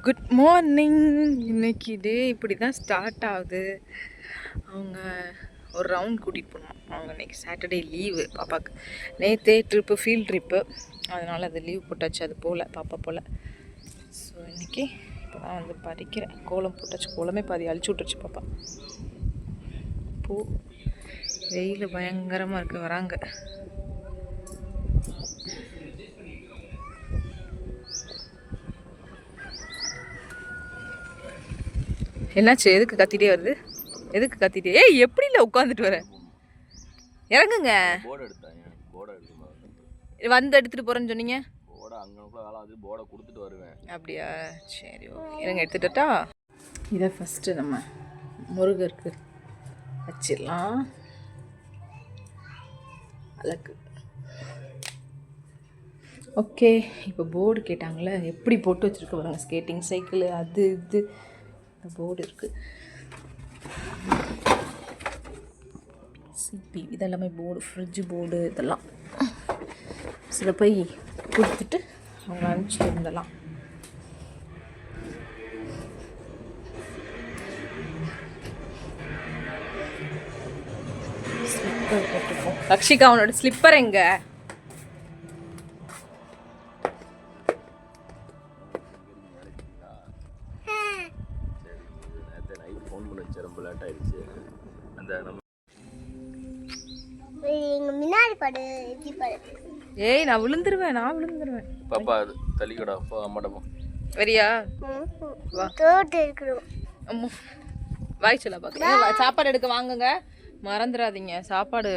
Good morning. இன்னைக்கு டே இப்படி தான் ஸ்டார்ட் ஆகுது. அவங்க ஒரு ரவுண்ட் கூட்டிகிட்டு போகணும். அவங்க இன்னைக்கு சாட்டர்டே லீவு பாப்பாவுக்கு. நேற்றே ட்ரிப்பு, ஃபீல்ட் ட்ரிப்பு, அதனால் அது லீவ் போட்டாச்சு. அது போகல, பாப்பா போகல. ஸோ இன்றைக்கி இப்போ தான் வந்து பறிக்கிறேன். கோலம் போட்டாச்சு. கோலமே பாதி அழிச்சு விட்டுருச்சு பாப்பா. பூ வெயில் பயங்கரமாக இருக்குது. வராங்க. என்னாச்சு? எதுக்கு கத்திட்டே வருது? எதுக்கு கத்திட்டே? ஏய், எப்படி இல்லை உட்காந்துட்டு வர? இறங்குங்க. வந்து எடுத்துகிட்டு போகிறேன்னு சொன்னீங்க. அப்படியா? சரி, ஓகே. இருங்க, எடுத்துட்டா. இதை ஃபஸ்ட்டு நம்ம முருகருக்கு வச்சிடலாம். அழகு. ஓகே. இப்போ போர்டு கேட்டாங்களே, எப்படி போட்டு வச்சுருக்க பாருங்க. ஸ்கேட்டிங் சைக்கிள், அது இது போர்டு இருக்குது. சிபி இதெல்லாமே போர்டு, ஃப்ரிட்ஜு போர்டு இதெல்லாம் சில போய் கொடுத்துட்டு அவங்க அனுப்பிச்சிட்டு இருந்தலாம். ஸ்லிப்பர் போட்டுப்போம். ரக்ஷிகா, அவனோட ஸ்லிப்பர் எங்க? ஏய், நான் விழுந்துருவேன். பாப்பா தள்ளிக்கடா. அப்பா அம்மாடா வரியா? வா. அம்மா வாய் சொல்ல பாக்க. சாப்பாடு எடுக்க வாங்குங்க, மறந்துடாதீங்க. சாப்பாடு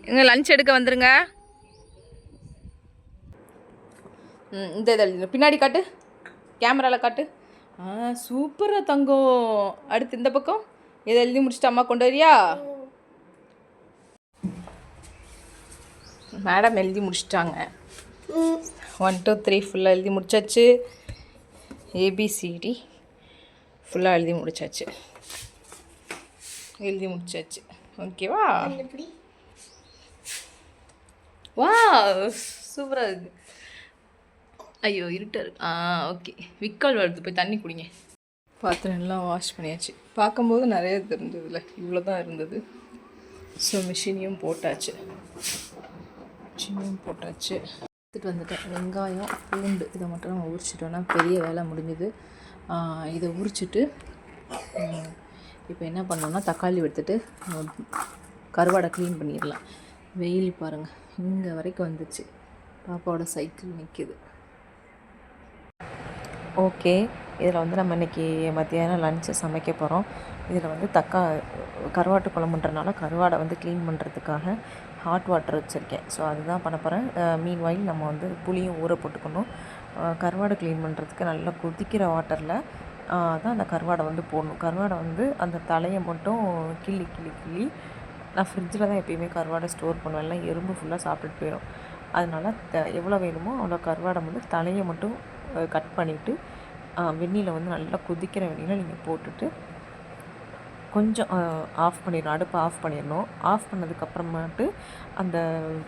எங்க லஞ்ச் எடுக்க வந்துருங்க. இந்த இதில் பின்னாடி காட்டு, கேமராவில் காட்டு. சூப்பராக தங்கம். அடுத்து இந்த பக்கம் இதை எழுதி முடிச்சுட்டு அம்மா கொண்டு வரியா? மேடம் எழுதி முடிச்சிட்டாங்க. 1 2 3 ஃபுல்லாக எழுதி முடிச்சாச்சு. ஏபிசிடி ஃபுல்லாக எழுதி முடிச்சாச்சு. ஓகேவா? வா, சூப்பராக இருக்குது. ஐயோ, இருட்டாக இருக்கு. ஓகே. விக்கல் வருது, போய் தண்ணி குடிங்க. பாத்திரம் எல்லாம் வாஷ் பண்ணியாச்சு. பார்க்கும்போது நிறைய இருந்ததுல, இவ்வளோ தான் இருந்தது. ஸோ மிஷினையும் போட்டாச்சு. எடுத்துகிட்டு வந்துட்டேன். வெங்காயம், பூண்டு இதை மட்டும் நம்ம உரிச்சிட்டோன்னா பெரிய வேலை முடிஞ்சுது. இதை உரிச்சிட்டு இப்போ என்ன பண்ணோன்னா தக்காளி எடுத்துகிட்டு கருவாடை க்ளீன் பண்ணிடலாம். வெயில் பாருங்கள், இங்கே வரைக்கும் வந்துச்சு. பாப்பாவோட சைக்கிள் நிற்கிது. ஓகே. இதில் வந்து நம்ம இன்றைக்கி மத்தியானம் லஞ்சு சமைக்க போகிறோம். இதில் வந்து கருவாட்டு குழம்புன்றனால கருவாடை வந்து க்ளீன் பண்ணுறதுக்காக ஹாட் வாட்டர் வச்சுருக்கேன். ஸோ அதுதான் பண்ண போகிறேன். மீன் வாயில் நம்ம வந்து புளியும் ஊற போட்டுக்கணும். கருவாடை க்ளீன் பண்ணுறதுக்கு நல்லா கொதிக்கிற வாட்டரில் தான் அந்த கருவாடை வந்து போடணும். கருவாடை வந்து அந்த தலையை மட்டும் கிள்ளி நான் ஃப்ரிட்ஜில் தான் எப்பயுமே கருவாடை ஸ்டோர் பண்ணுவேன். எல்லாம் எறும்பு ஃபுல்லாக சாப்பிட்டுட்டு போயிடும். அதனால் எவ்வளோ வேணுமோ அவ்வளோ கருவாடை வந்து தலையை மட்டும் கட் பண்ணிவிட்டு வெந்நீரில் வந்து நல்லா கொதிக்கிற வெந்நீரில் நீங்கள் போட்டுட்டு கொஞ்சம் அடுப்பை ஆஃப் பண்ணிடணும். ஆஃப் பண்ணதுக்கப்புறமாட்டு அந்த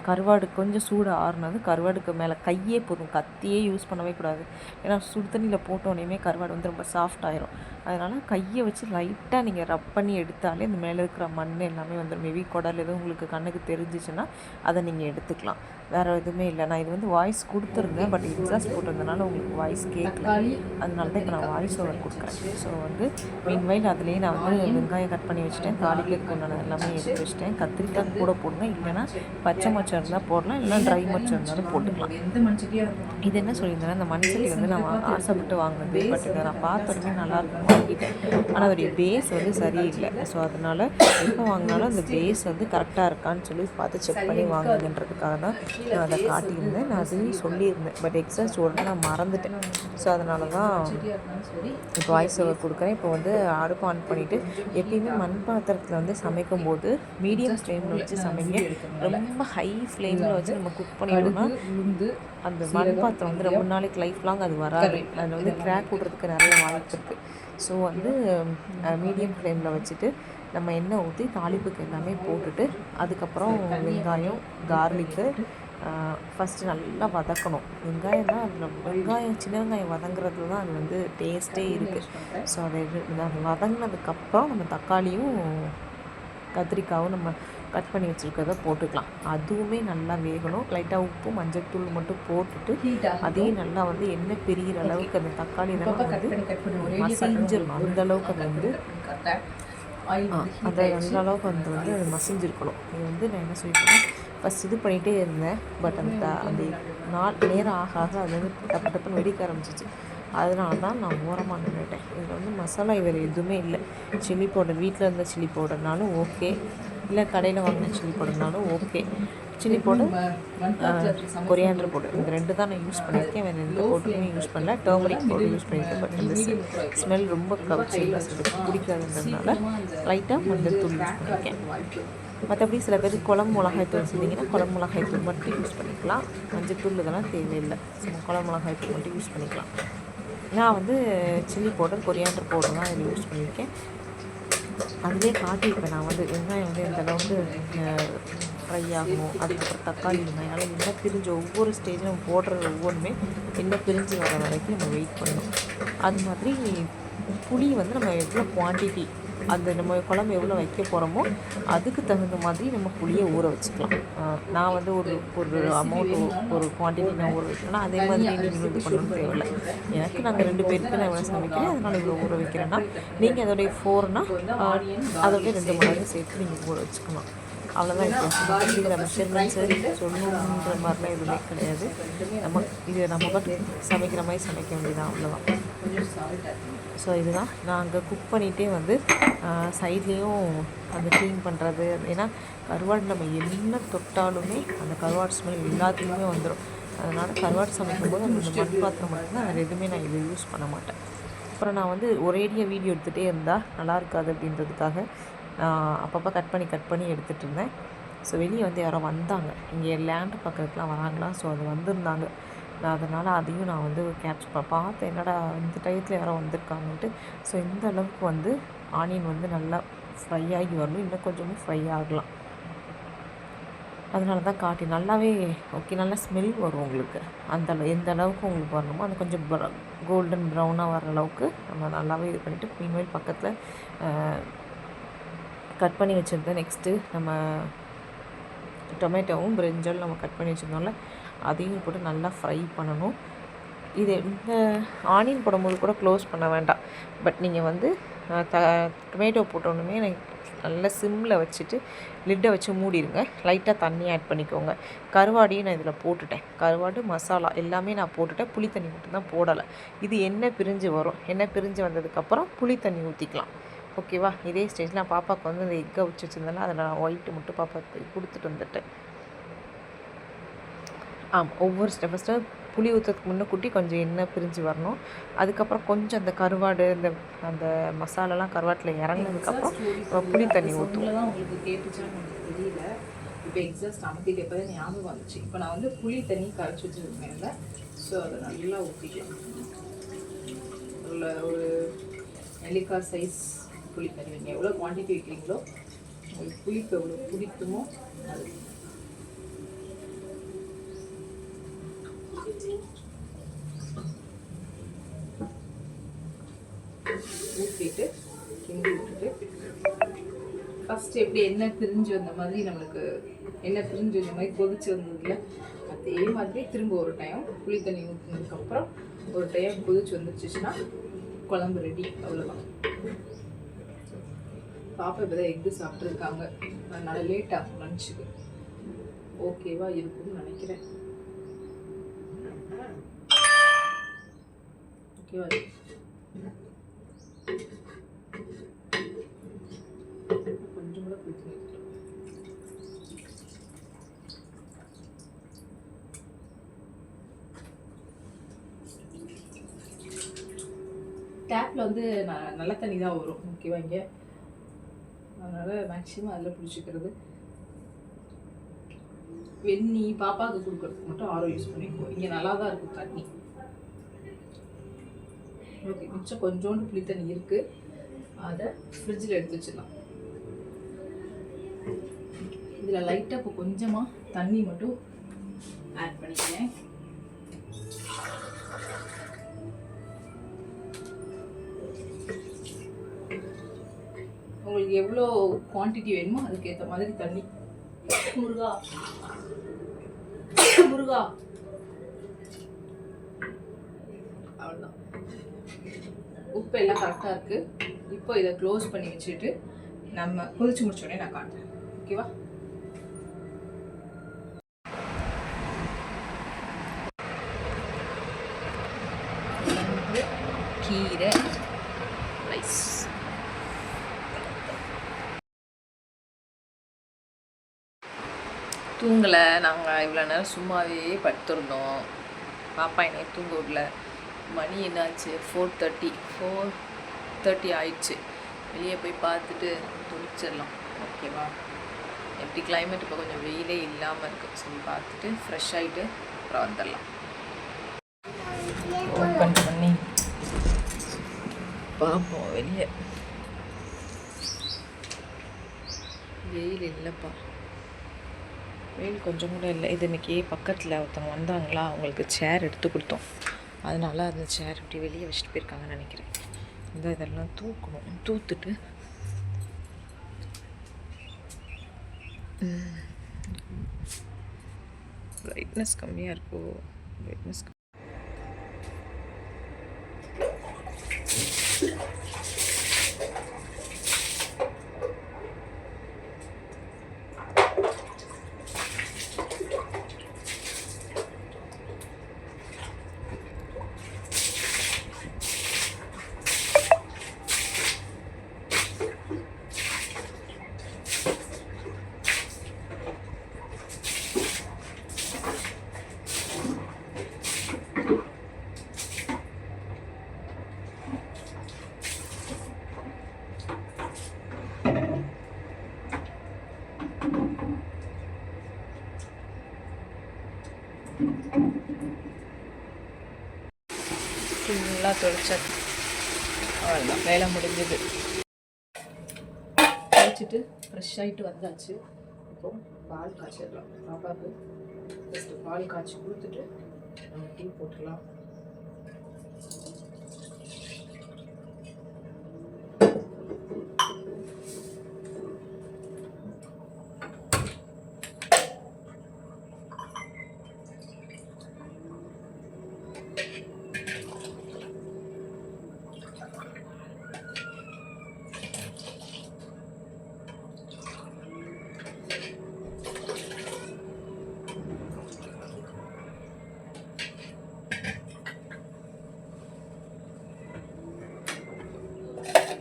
கருவாடு கொஞ்சம் சூடு ஆறுனது கருவாடுக்கு மேலே கையே போதும், கத்தியே யூஸ் பண்ணவே கூடாது. ஏன்னா சுடு தண்ணியில் போட்டோன்னே கருவாடு வந்து ரொம்ப சாஃப்ட் ஆயிரும். அதனால் கையை வச்சு லைட்டாக நீங்கள் ரப் பண்ணி எடுத்தாலே இந்த மேலே இருக்கிற மண் எல்லாமே வந்து மேபி குடல் எதுவும் உங்களுக்கு கண்ணுக்கு தெரிஞ்சிச்சுன்னா அதை நீங்கள் எடுத்துக்கலாம். வேறு எதுவுமே இல்லை. நான் இது வந்து வாய்ஸ் கொடுத்துருந்தேன், பட் எக்ஸாஸ்ட் போட்டிருந்தனால உங்களுக்கு வாய்ஸ் கேட்கல. அதனால தான் இப்போ நான் வாய்ஸ் ஓவர் கொடுக்குறேன். ஸோ வந்து மீன்வைல் அதுலேயே நான் வந்து வெங்காயம் கட் பண்ணி வச்சுட்டேன். தாளிக்கு கொண்டான எல்லாமே எடுத்து வச்சுட்டேன். கத்திரிக்காய் கூட போடுங்க, இல்லைன்னா பச்சை மச்சம் இருந்தால் போடலாம், இல்லைனா ட்ரை மச்சம் இருந்தாலும் போட்டுக்கலாம். இது என்ன சொல்லியிருந்தேன்னா, இந்த மண்சட்டி வந்து நான் ஆசைப்பட்டு வாங்கினது. பட் இதை நான் பார்த்தோன்னே நல்லாயிருக்கும் வாங்கிட்டேன். ஆனால் அதோடைய பேஸ் வந்து சரியில்லை. ஸோ அதனால் எப்போ வாங்கினாலும் அந்த பேஸ் வந்து கரெக்டாக இருக்கான்னு சொல்லி பார்த்து செக் பண்ணி வாங்குங்கன்றதுக்காக தான் நான் அதை காட்டியிருந்தேன். நான் அதையும் சொல்லியிருந்தேன், பட் எக்ஸாஸ்ட் உடனே நான் மறந்துட்டேன். ஸோ அதனால தான் இப்போ வாய்ஸ் ஓவர் கொடுக்குறேன். இப்போ வந்து அடுப்பு ஆன் பண்ணிவிட்டு எப்பயுமே மண் பாத்திரத்தில் வந்து சமைக்கும்போது மீடியம் ஃப்ளேமில் வச்சு சமைங்க. ரொம்ப ஹை ஃப்ளேமில் வச்சு நம்ம குக் பண்ணிவிட்டோம்னா அந்த மண் பாத்திரம் வந்து ரொம்ப நாளைக்கு லைஃப் லாங் அது வராது. அதில் வந்து கிராக் விடுறதுக்கு நிறைய வாய்ப்பு இருக்குது. ஸோ வந்து மீடியம் ஃப்ளேமில் வச்சுட்டு நம்ம எண்ணெய் ஊற்றி தாளிப்புக்கு எல்லாமே போட்டுட்டு அதுக்கப்புறம் வெங்காயம், கார்லிக்கு ஃபஸ்ட்டு நல்லா வதக்கணும். வெங்காயம் தான் அதில் சின்ன வெங்காயம் வதங்குறதுல தான் அது வந்து டேஸ்ட்டே இருக்குது. ஸோ அது வதங்கினதுக்கப்புறம் நம்ம தக்காளியும் கத்திரிக்காயும் நம்ம கட் பண்ணி வச்சுருக்கிறத போட்டுக்கலாம். அதுவுமே நல்லா வேகணும். லைட்டாக உப்பு, மஞ்சள் தூள் மட்டும் போட்டுட்டு அதையும் நல்லா வந்து எண்ணெய் பிரிகிற அளவுக்கு அந்த தக்காளி இதெல்லாம் வந்து மசிஞ்சிடணும். அந்தளவுக்கு அது வந்து அந்த அளவுக்கு வந்து அது மசிஞ்சிருக்கணும். இது வந்து நான் என்ன சொல்லிட்டேன்னா ஃபஸ்ட் இது பண்ணிகிட்டே இருந்தேன். பட் அந்த நேரம் ஆக ஆக அது வந்து டப்பு டப்புன்னு வெடிக்க ஆரம்பிச்சிச்சு. அதனால தான் நான் ஓரமாக நின்றுட்டேன். இதில் வந்து மசாலா வேறு எதுவுமே இல்லை. சில்லி பவுடர் வீட்டில் இருந்த சில்லி பவுடர்னாலும் ஓகே, இல்லை கடையில் வாங்கின சில்லி பவுடர்னாலும் okay. Chilli powder, coriander powder, இந்த 2 தான் நான் யூஸ் பண்ணியிருக்கேன். வேறு எந்த பவுடருமே யூஸ் பண்ணல. டர்மரிக் பவுடர் யூஸ் பண்ணியிருக்கேன். பட் அந்த ஸ்மெல் ரொம்ப பிடிக்காதுன்றதுனால லைட்டாக மஞ்சள் தூள் யூஸ் பண்ணியிருக்கேன். மற்றபடி சில பேர் குழம்பு மிளகாய்த்தூள் செஞ்சிங்கன்னா குழம்பு மிளகாய்த்தூள் மட்டும் யூஸ் பண்ணிக்கலாம். மஞ்சள் தூள் இதெல்லாம் தேவையில்லை. குழம்பு மிளகாய்த்தூள் மட்டும் யூஸ் பண்ணிக்கலாம். நான் வந்து சில்லி பவுடர், கொரியாண்டர் பவுடர் தான் இதில் யூஸ் பண்ணியிருக்கேன். அதிலே காட்டியிருப்பேன் நான் வந்து வெங்காயம் வந்து எந்த அளவுக்கு ஃப்ரை ஆகணும். அதுக்கப்புறம் தக்காளி, வெங்காயம் எண்ணெய் பிரிஞ்சு ஒவ்வொரு ஸ்டேஜில் நம்ம போடுற ஒவ்வொன்றுமே எண்ணெய் பிரிஞ்சு வர வரைக்கும் நம்ம வெயிட் பண்ணணும். அது மாதிரி புளி வந்து நம்ம எவ்வளோ குவான்டிட்டி, அந்த நம்ம குழம்பு எவ்வளோ வைக்க போகிறோமோ அதுக்கு தகுந்த மாதிரி நம்ம புளியை ஊற வச்சுக்கலாம். நான் வந்து ஒரு அமௌண்ட், ஒரு குவான்டிட்டி நான் ஊற வைக்கிறேன்னா அதே மாதிரி நீங்கள் இது பண்ணணும்னு தேவையில்லை. எனக்கு நாங்கள் 2 பேருக்கு நான் இவ்வளோ சமைக்கிறேன், அதனால் இவ்வளோ ஊற வைக்கிறேன்னா நீங்கள் அதோடைய 4னா அதோடைய 2 மடங்கு சேர்த்து நீங்கள் ஊற வச்சுக்கணும். அவ்வளோதான் வித்தியாசம். இதில் மெஷர்மெண்ட்ஸு சொல்லணுன்ற மாதிரிலாம் எதுவுமே கிடையாது. நம்ம பாட்டு சமைக்கிற மாதிரி சமைக்க வேண்டியதான், அவ்வளோதான். ஸோ இதுதான் நான் அங்கே குக் பண்ணிகிட்டே வந்து சைட்லேயும் அந்த க்ளீன் பண்ணுறது. ஏன்னா கருவாடு நம்ம என்ன தொட்டாலுமே அந்த கருவாடு ஸ்மெல் எல்லாத்துலேயுமே வந்துடும். அதனால் கருவாடு சமைக்கும்போது அந்த மண் பாத்திரம் மட்டும்தான், வேறு எதுவுமே நான் இதை யூஸ் பண்ண மாட்டேன். அப்புறம் நான் வந்து ஒரேடியாக வீடியோ எடுத்துகிட்டே இருந்தால் நல்லா இருக்காது அப்படின்றதுக்காக நான் அப்பப்போ கட் பண்ணி எடுத்துகிட்டு இருந்தேன். ஸோ வெளியே வந்து யாரோ வந்தாங்க, இங்கே லேண்டு பக்கத்துக்குலாம் வராங்களா, ஸோ அது வந்திருந்தாங்க. நான் அதனால் அதையும் நான் வந்து கேப்சர் பார்த்தேன். என்னடா இந்த டயத்தில் யாரோ வந்திருக்காங்கன்ட்டு. ஸோ இந்த அளவுக்கு வந்து ஆனியன் வந்து நல்லா ஃப்ரை ஆகி வரணும். இன்னும் கொஞ்சமும் ஃப்ரை ஆகலாம். அதனால தான் காட்டி நல்லாவே ஓகே, நல்லா ஸ்மெல் வரும் உங்களுக்கு. எந்த அளவுக்கு உங்களுக்கு வரணுமோ அந்த கொஞ்சம் கோல்டன் ப்ரௌனாக வர அளவுக்கு நம்ம நல்லாவே இது பண்ணிவிட்டு மீன்வெயில் பக்கத்தில் கட் பண்ணி வச்சுருந்தேன். நெக்ஸ்ட்டு நம்ம டொமேட்டோவும் பிரிஞ்சால் நம்ம கட் பண்ணி வச்சுருந்தோம்ல, அதையும் போட்டு நல்லா ஃப்ரை பண்ணணும். இந்த ஆனியன் போடும்போது கூட க்ளோஸ் பண்ண வேண்டாம். பட் நீங்கள் வந்து டொமேட்டோ போட்டோன்னுமே நல்லா சிம்மில் வச்சுட்டு லிட்டை வச்சு மூடிடுங்க. லைட்டாக தண்ணி ஆட் பண்ணிக்கோங்க. கருவாடையும் நான் இதில் போட்டுட்டேன். கருவாடு, மசாலா எல்லாமே நான் போட்டுட்டேன். புளி தண்ணி மட்டும் தான் போடலை. இது எண்ணெய் பிரிஞ்சு வரும். எண்ணெய் பிரிஞ்சு வந்ததுக்கப்புறம் புளி தண்ணி ஊற்றிக்கலாம். ஓகேவா? இதே ஸ்டேஜில் நான் பாப்பாவுக்கு வந்து அந்த எக்கை வச்சு வச்சுருந்தேன்னா அதில் நான் ஒயிட்டு மட்டும் பாப்பாவுக்கு கொடுத்துட்டு வந்துட்டேன். ஒவ்வொரு ஃபஸ்ட்டு புளி ஊற்றுறதுக்கு முன்னே குட்டி கொஞ்சம் எண்ணெய் பிரிஞ்சு வரணும். அதுக்கப்புறம் கொஞ்சம் அந்த கருவாடு, அந்த மசாலாலாம் கருவாட்டில் இறங்கினதுக்கப்புறம் புளி தண்ணி ஊற்றுவோம். உங்களுக்கு கேட்டுச்சான்னு எனக்கு தெரியல. இப்போ எக்ஸாஸ்ட் அமர்த்திட்டு எப்போ தான் ஞாபகம் வந்துச்சு. இப்போ நான் வந்து புளி தண்ணி கரைச்சி வச்சுருக்கேன். ஸோ அதை நல்லா ஊற்றிக்கலாம். ஒரு நெல்லிக்காய் சைஸ் புளி தண்ணி நீங்கள் எவ்வளோ குவான்டிட்டி வைக்கிறீங்களோ உங்களுக்கு புளிப்பு எவ்வளோ பிடிக்குமோ அது ஊற்றிட்டு கிண்டி விட்டுட்டு ஃபஸ்ட்டு எப்படி எண்ணெய் பிரிஞ்சு வந்த மாதிரி நம்மளுக்கு எண்ணெய் பிரிஞ்சு வந்த மாதிரி கொதிச்சு வந்ததில்ல, அதே மாதிரி திரும்ப ஒரு டைம் புளி தண்ணி ஊற்றினதுக்கப்புறம் ஒரு டைம் கொதிச்சு வந்துச்சுன்னா குழம்பு ரெடி. அவ்வளோதான். பாப்பா இப்போ தான் எக்கு சாப்பிட்ருக்காங்க. அதனால லேட் ஆகும் லஞ்சுக்கு. ஓகேவா இருக்கும்னு நினைக்கிறேன். ஓகேவா? கொஞ்சம் கூட பிடிச்சி டேப்பில் வந்து நல்ல தண்ணி தான் வரும். ஓகேவா? இங்கே அதனால் மேக்ஸிமம் அதில் பிடிச்சிக்கிறது. வெந்நி பாப்பாவுக்கு கொடுக்குறதுக்கு மட்டும் ஆரோ யூஸ் பண்ணிக்குவோம். இங்கே நல்லா தான் இருக்கும் தண்ணி. ஓகே, மிச்சம் கொஞ்சோண்டு புளி தண்ணி இருக்குது. அதை ஃப்ரிட்ஜில் எடுத்து வச்சிடலாம். இதில் லைட்டாக இப்போ கொஞ்சமாக தண்ணி மட்டும் ஆட் பண்ணிக்கிறேன். உங்களுக்கு எவ்வளோ குவான்டிட்டி வேணுமோ அதுக்கேற்ற மாதிரி தண்ணி. முருகா முருகா அவ்வளோதான். உப்பு எல்லாம் கரெக்டாக இருக்குது. இப்போ இதை க்ளோஸ் பண்ணி வச்சுட்டு நம்ம கொதிச்சு முடிச்சோடனே நான் காட்டுறேன். ஓகேவா? கீரை ரைஸ். தூங்கலை. நாங்கள் இவ்வளோ நேரம் சும்மாவே படுத்திருந்தோம். பாப்பா என்னை தூங்க விடல. மணி என்னாச்சு? 4:30 ஆயிடுச்சு. வெளியே போய் பார்த்துட்டு துணிச்சிடலாம். ஓகேவா? எப்படி கிளைமேட் இப்போ கொஞ்சம் வெயிலே இல்லாமல் இருக்குது. சரி பார்த்துட்டு ஃப்ரெஷ் ஆகிட்டு அப்புறம் வந்துடலாம். ஓப்பன் பண்ணி பார்ப்போம். வெளியே வெயில் இல்லைப்பா. வெயில் கொஞ்சம் கூட இல்லை. இது இன்றைக்கி பக்கத்தில் ஒருத்தவங்க வந்தாங்களா, அவங்களுக்கு சேர் எடுத்து கொடுத்தோம். அதனால் அந்த சேர் இப்படி வெளியே வச்சுட்டு போயிருக்காங்கன்னு நினைக்கிறேன். இதெல்லாம் தூக்கணும். தூத்துட்டு பிரைட்னஸ் கம்மியாக இருக்கோ? பிரைட்னஸ் ஃபுல்லாக தொலைச்சது. அவ்வளோதான், வேலை முடிஞ்சது. தொலைச்சிட்டு ஃப்ரெஷ் ஆகிட்டு வந்தாச்சு. இப்போ பால் காய்ச்சிடலாம். பாப்பாவுக்கு ஃபஸ்ட்டு பால் காய்ச்சி கொடுத்துட்டு நம்ம டீ போட்டுடலாம்.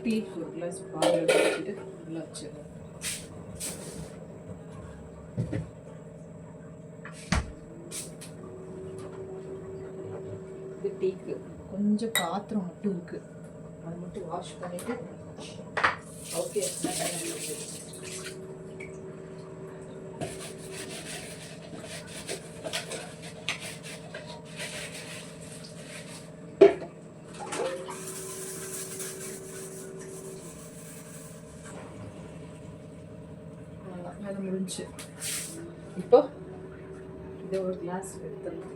டீக்கு ஒரு கிளாஸ் பால் வச்சுட்டு உள்ள வச்சிடலாம். இது டீக்கு கொஞ்சம் பாத்திரம் மட்டும் இருக்கு, அதை மட்டும் வாஷ் பண்ணிட்டு ஓகே. வேலை முடிஞ்சு. இப்போ இதை ஒரு கிளாஸ் எடுத்துடலாம்.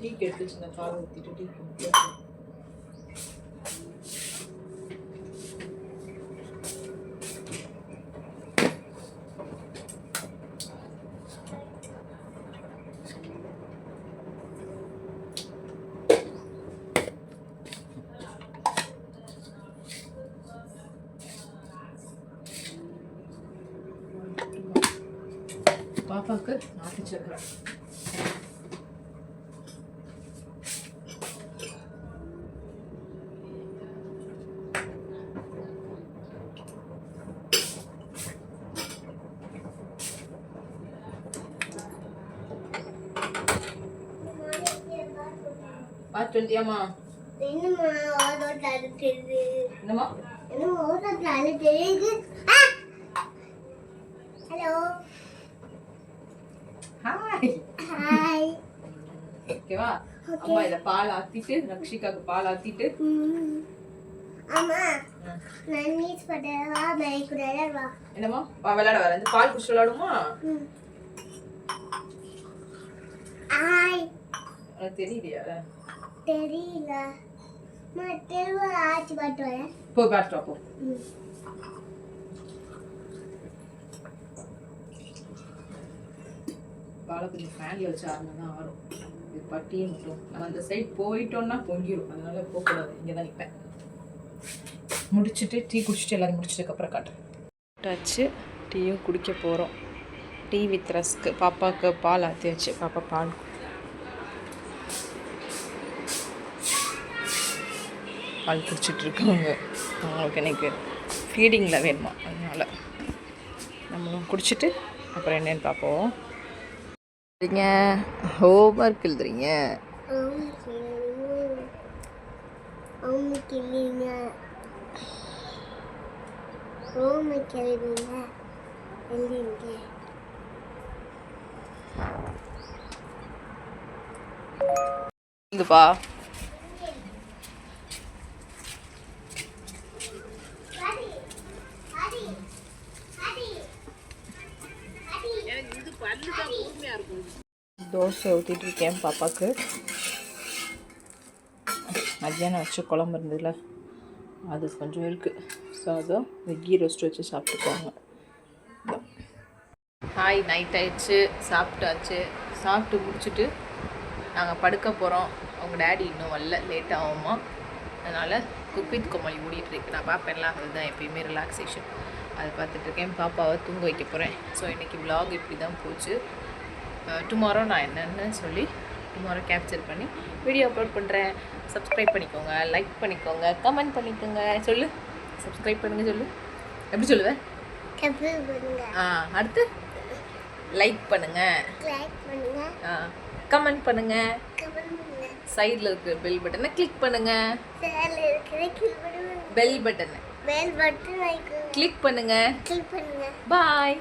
டீக்கு எடுத்து சின்ன பால் ஊற்றிட்டு டீ குடிக்கலாம். பாப்பாவுக்கு நாட்டு சக்கரை. பார்த்து வந்துட்டியாமா? என்னம்மா? ஹலோ. ஹாய். ஹாய். ஓகேவா? அம்மா இதை பால் ஆத்திட்டு ரக்ஷிகாக்கு பால் ஆத்திட்டு அம்மா நான் நீஸ் பட்டவா மேய்க்குறேன் வா. என்னம்மா வா விளையாட வர இந்த பால் குடிச்சு விளையாடுமா? ஆய் உனக்கு தெரியலையா? தெரியல மத்தேவ ஆச்சு பட்டவா போ பாட்டு போ. பாலை கொஞ்சம் ஃபேன்ல வச்சு ஆறுனா தான் ஆறும். இது பட்டியே மட்டும் நம்ம அந்த சைட் போயிட்டோம்னா பொங்கிடும், அதனால போகக்கூடாது. இங்கே தான் நிற்பேன். முடிச்சுட்டு டீ குடிச்சிட்டு எல்லாரும் முடிச்சதுக்கப்புறம் காட்டுறேன். டீயும் குடிக்க போகிறோம். Tea with rusk. பாப்பாவுக்கு பால் ஆற்றியாச்சு. பாப்பா பால் பால் குடிச்சிட்ருக்காங்க. அவங்களுக்கு எனக்கு ஃபீடிங்கில் வேணுமா, அதனால் நம்மளும் குடிச்சிட்டு அப்புறம் என்னென்னு பார்ப்போம். ஹோம்ஒர்க் எழுதுறீங்க. இதுப்பா தோசை ஊற்றிட்டு இருக்கேன் பாப்பாவுக்கு. மத்தியானம் வச்சு குழம்பு இருந்ததுல அது கொஞ்சம் இருக்குது. ஸோ அதுவும் கீ ரோஸ்ட் வச்சு சாப்பிட்டுக்குவாங்க. ஹாய், நைட் ஆயிடுச்சு, சாப்பிட்டாச்சு. சாப்பிட்டு முடிச்சுட்டு நாங்கள் படுக்க போகிறோம். அவங்க டேடி இன்னும் வரல, லேட் ஆகுமா. அதனால் குக் வித் கோமாளி ஓடிட்டுருக்கு. நான் பார்ப்பேன்ல, அதுதான் எப்பயுமே ரிலாக்ஸேஷன். அதை பார்த்துட்ருக்கேன். பாப்பாவை தூங்க வைக்க போகிறேன். ஸோ இன்றைக்கி vlog இப்படி தான் போச்சு. டுமாரோ நான் என்னென்னு சொல்லி டுமாரோ கேப்சர் பண்ணி வீடியோ அப்லோட் பண்ணுறேன். சப்ஸ்கிரைப் பண்ணிக்கோங்க, லைக் பண்ணிக்கோங்க, கமெண்ட் பண்ணிக்கோங்க. சொல்லு, சப்ஸ்கிரைப் பண்ணுங்க சொல்லு. எப்படி சொல்லுவேன்? அடுத்து லைக் பண்ணுங்க, கமெண்ட் பண்ணுங்க, சைடில் இருக்கிற பெல் பட்டனை கிளிக் பண்ணுங்க, பெல் பட்டனை கிளிக் பண்ணுங்க. பாய்.